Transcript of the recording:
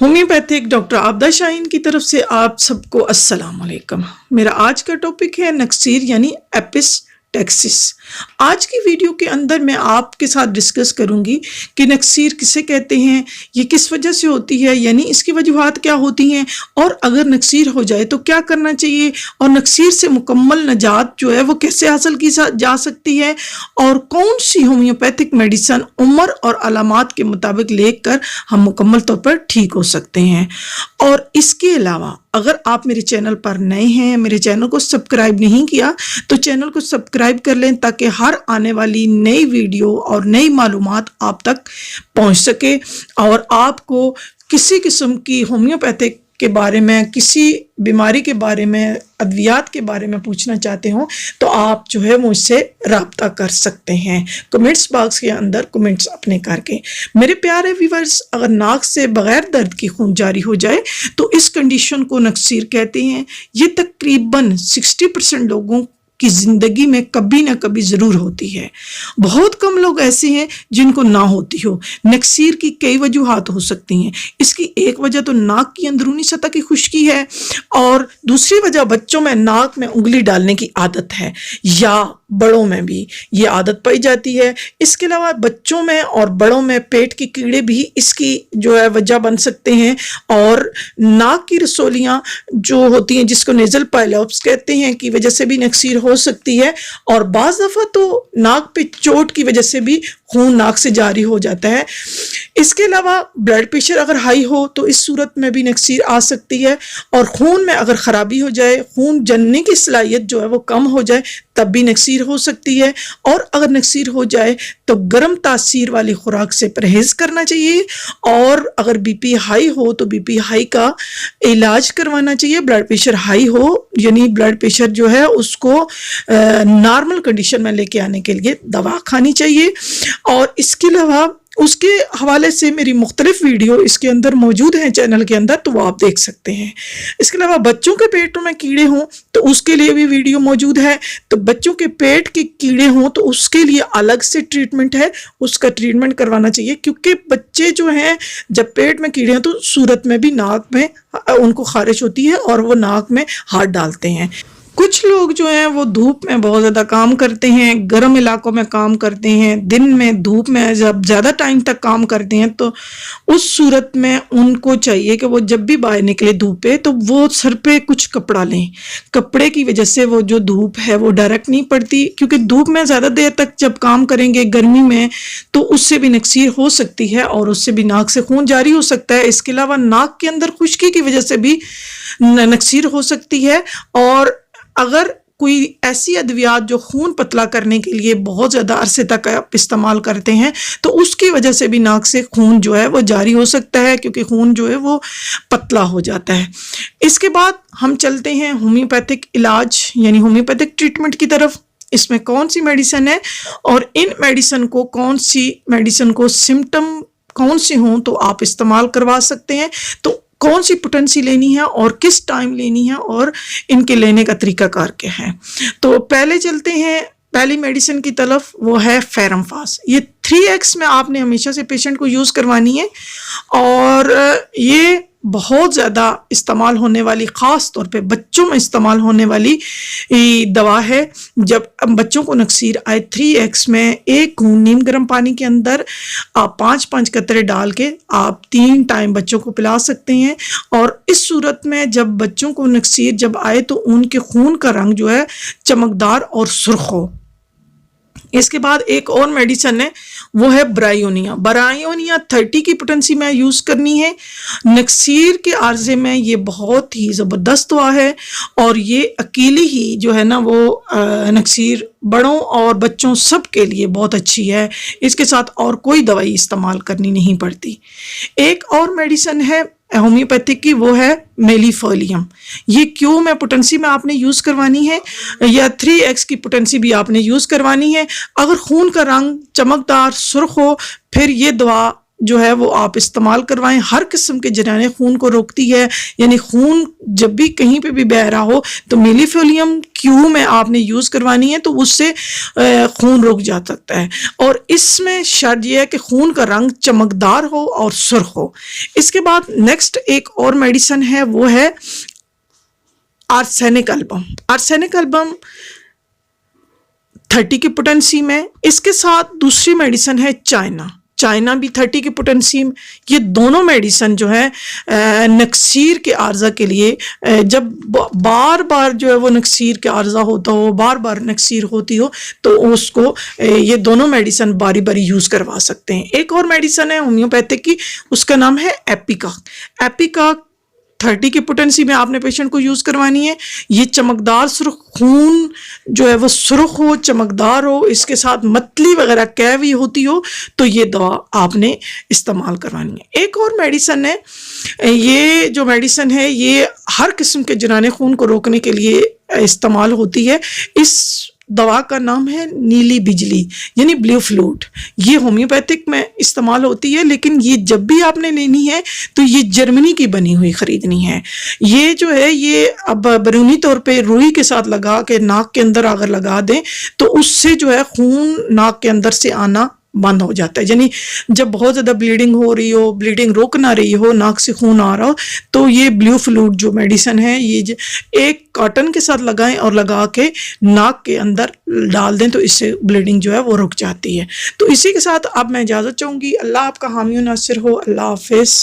Homeopathic doctor Abida شاہین کی طرف سے آپ سب کو السلام علیکم۔ میرا آج کا ٹاپک ہے نکسیر یعنی ایپسٹیکسس۔ آج کی ویڈیو کے اندر میں آپ کے ساتھ ڈسکس کروں گی کہ نکسیر کسے کہتے ہیں، یہ کس وجہ سے ہوتی ہے، یعنی اس کی وجوہات کیا ہوتی ہیں، اور اگر نکسیر ہو جائے تو کیا کرنا چاہیے، اور نکسیر سے مکمل نجات جو ہے وہ کیسے حاصل کی جا سکتی ہے، اور کون سی ہومیوپیتھک میڈیسن عمر اور علامات کے مطابق لے کر ہم مکمل طور پر ٹھیک ہو سکتے ہیں۔ اور اس کے علاوہ اگر آپ میرے چینل پر نئے ہیں، میرے چینل کو سبسکرائب نہیں کیا تو چینل کو سبسکرائب کر لیں تاکہ ہر آنے والی نئی ویڈیو اور نئی معلومات آپ تک پہنچ سکے، اور آپ کو کسی قسم کی ہومیوپیتھک کے بارے میں، کسی بیماری کے بارے میں، ادویات کے بارے میں پوچھنا چاہتے ہوں تو آپ جو ہے مجھ سے رابطہ کر سکتے ہیں کمنٹس باکس کے اندر کمنٹس اپنے کر کے۔ میرے پیارے ویورز، اگر ناک سے بغیر درد کی خون جاری ہو جائے تو اس کنڈیشن کو نکسیر کہتے ہیں۔ یہ تقریباً 60% لوگوں کی زندگی میں کبھی نہ کبھی ضرور ہوتی ہے۔ بہت کم لوگ ایسے ہیں جن کو نہ ہوتی ہو۔ نکسیر کی کئی وجوہات ہو سکتی ہیں۔ اس کی ایک وجہ تو ناک کی اندرونی سطح کی خشکی ہے، اور دوسری وجہ بچوں میں ناک میں انگلی ڈالنے کی عادت ہے، یا بڑوں میں بھی یہ عادت پائی جاتی ہے۔ اس کے علاوہ بچوں میں اور بڑوں میں پیٹ کے کیڑے بھی اس کی جو ہے وجہ بن سکتے ہیں، اور ناک کی رسولیاں جو ہوتی ہیں جس کو نیزل پائلوپس کہتے ہیں کی وجہ سے بھی نکسیر ہو سکتی ہے، اور بعض دفعہ تو ناک پہ چوٹ کی وجہ سے بھی خون ناک سے جاری ہو جاتا ہے۔ اس کے علاوہ بلڈ پریشر اگر ہائی ہو تو اس صورت میں بھی نکسیر آ سکتی ہے، اور خون میں اگر خرابی ہو جائے، خون جننے کی صلاحیت جو ہے وہ کم ہو جائے تب بھی نکسیر ہو سکتی ہے۔ اور اگر نکسیر ہو جائے تو گرم تاثیر والی خوراک سے پرہیز کرنا چاہیے، اور اگر بی پی ہائی ہو تو بی پی ہائی کا علاج کروانا چاہیے۔ بلڈ پریشر ہائی ہو یعنی بلڈ پریشر جو ہے اس کو نارمل کنڈیشن میں لے کے آنے کے لیے دوا کھانی چاہیے۔ اور اس کے علاوہ اس کے حوالے سے میری مختلف ویڈیو اس کے اندر موجود ہیں چینل کے اندر، تو وہ آپ دیکھ سکتے ہیں۔ اس کے علاوہ بچوں کے پیٹوں میں کیڑے ہوں تو اس کے لیے بھی ویڈیو موجود ہے۔ تو بچوں کے پیٹ کے کیڑے ہوں تو اس کے لیے الگ سے ٹریٹمنٹ ہے، اس کا ٹریٹمنٹ کروانا چاہیے، کیونکہ بچے جو ہیں جب پیٹ میں کیڑے ہیں تو صورت میں بھی ناک میں ان کو خارش ہوتی ہے اور وہ ناک میں ہاتھ ڈالتے ہیں۔ کچھ لوگ جو ہیں وہ دھوپ میں بہت زیادہ کام کرتے ہیں، گرم علاقوں میں کام کرتے ہیں، دن میں دھوپ میں جب زیادہ ٹائم تک کام کرتے ہیں تو اس صورت میں ان کو چاہیے کہ وہ جب بھی باہر نکلے دھوپ پہ تو وہ سر پہ کچھ کپڑا لیں۔ کپڑے کی وجہ سے وہ جو دھوپ ہے وہ ڈائریکٹ نہیں پڑتی، کیونکہ دھوپ میں زیادہ دیر تک جب کام کریں گے گرمی میں تو اس سے بھی نکسیر ہو سکتی ہے، اور اس سے بھی ناک سے خون جاری ہو سکتا ہے۔ اس کے علاوہ ناک کے اندر خشکی کی وجہ سے بھی نکسیر ہو سکتی ہے، اور اگر کوئی ایسی ادویات جو خون پتلا کرنے کے لیے بہت زیادہ عرصے تک آپ استعمال کرتے ہیں تو اس کی وجہ سے بھی ناک سے خون جو ہے وہ جاری ہو سکتا ہے، کیونکہ خون جو ہے وہ پتلا ہو جاتا ہے۔ اس کے بعد ہم چلتے ہیں ہومیوپیتھک علاج یعنی ہومیوپیتھک ٹریٹمنٹ کی طرف۔ اس میں کون سی میڈیسن ہے، اور ان میڈیسن کو سمٹم کون سے ہوں تو آپ استعمال کروا سکتے ہیں، تو کون سی پوٹنسی لینی ہے اور کس ٹائم لینی ہے، اور ان کے لینے کا طریقہ کار کیا ہے۔ تو پہلے چلتے ہیں پہلی میڈیسن کی طرف، وہ ہے فیرمفاس۔ یہ 3X میں آپ نے ہمیشہ سے پیشنٹ کو یوز کروانی ہے، اور یہ بہت زیادہ استعمال ہونے والی، خاص طور پہ بچوں میں استعمال ہونے والی دوا ہے۔ جب بچوں کو نکسیر آئے 3X میں ایک نیم گرم پانی کے اندر آپ 5 قطرے ڈال کے آپ 3 ٹائم بچوں کو پلا سکتے ہیں، اور اس صورت میں جب بچوں کو نکسیر جب آئے تو ان کے خون کا رنگ جو ہے چمکدار اور سرخ ہو۔ اس کے بعد ایک اور میڈیسن ہے، وہ ہے برائیونیا۔ برائیونیا 30 کی پوٹنسی میں یوز کرنی ہے۔ نکسیر کے عارضے میں یہ بہت ہی زبردست دوا ہے، اور یہ اکیلی ہی جو ہے نا وہ نکسیر بڑوں اور بچوں سب کے لیے بہت اچھی ہے۔ اس کے ساتھ اور کوئی دوائی استعمال کرنی نہیں پڑتی۔ ایک اور میڈیسن ہے ہومیوپیتھک کی، وہ ہے میلیفولیم۔ یہ کیوں میں پوٹنسی میں آپ نے یوز کروانی ہے، یا 3X کی پوٹنسی بھی آپ نے یوز کروانی ہے۔ اگر خون کا رنگ چمکدار سرخ ہو پھر یہ دوا جو ہے وہ آپ استعمال کروائیں. ہر قسم کے جریان خون کو روکتی ہے، یعنی خون جب بھی کہیں پہ بھی بہ رہا ہو تو میلی فولیم کیو میں آپ نے یوز کروانی ہے، تو اس سے خون رک جا سکتا ہے. اور اس میں شرط یہ ہے کہ خون کا رنگ چمکدار ہو اور سرخ ہو. اس کے بعد نیکسٹ ایک اور میڈیسن ہے، وہ ہے آرسینک البم. آرسینک البم 30 کی پوٹنسی میں. اس کے ساتھ دوسری میڈیسن ہے چائنا بھی 30 کی پوٹنسی میں. یہ دونوں میڈیسن جو ہے نکسیر کے عارضہ کے لیے، جب بار بار جو ہے وہ نکسیر کے عارضہ ہوتا ہو، بار بار نکسیر ہوتی ہو، تو اس کو یہ دونوں میڈیسن باری باری یوز کروا سکتے ہیں. ایک اور میڈیسن ہے ہومیوپیتھک کی، اس کا نام ہے ایپیکا 30 کی پوٹنسی میں آپ نے پیشنٹ کو یوز کروانی ہے. یہ چمکدار سرخ خون جو ہے وہ سرخ ہو، چمکدار ہو، اس کے ساتھ متلی وغیرہ کیوی ہوتی ہو، تو یہ دوا آپ نے استعمال کروانی ہے. ایک اور میڈیسن ہے، یہ جو میڈیسن ہے یہ ہر قسم کے جریان خون کو روکنے کے لیے استعمال ہوتی ہے. اس دوا کا نام ہے نیلی بجلی یعنی بلیو فلوٹ. یہ ہومیوپیتھک میں استعمال ہوتی ہے، لیکن یہ جب بھی آپ نے لینی ہے تو یہ جرمنی کی بنی ہوئی خریدنی ہے. یہ جو ہے یہ اب بیرونی طور پہ روئی کے ساتھ لگا کے ناک کے اندر اگر لگا دیں تو اس سے جو ہے خون ناک کے اندر سے آنا بند ہو جاتا ہے. یعنی جب بہت زیادہ بلیڈنگ ہو رہی ہو، بلیڈنگ روک نہ رہی ہو، ناک سے خون آ رہا ہو، تو یہ بلیو فلوٹ جو میڈیسن ہے یہ ایک کاٹن کے ساتھ لگائیں اور لگا کے ناک کے اندر ڈال دیں، تو اس سے بلیڈنگ جو ہے وہ رک جاتی ہے. تو اسی کے ساتھ اب میں اجازت چاہوں گی. اللہ آپ کا حامی و ناصر ہو. اللہ حافظ.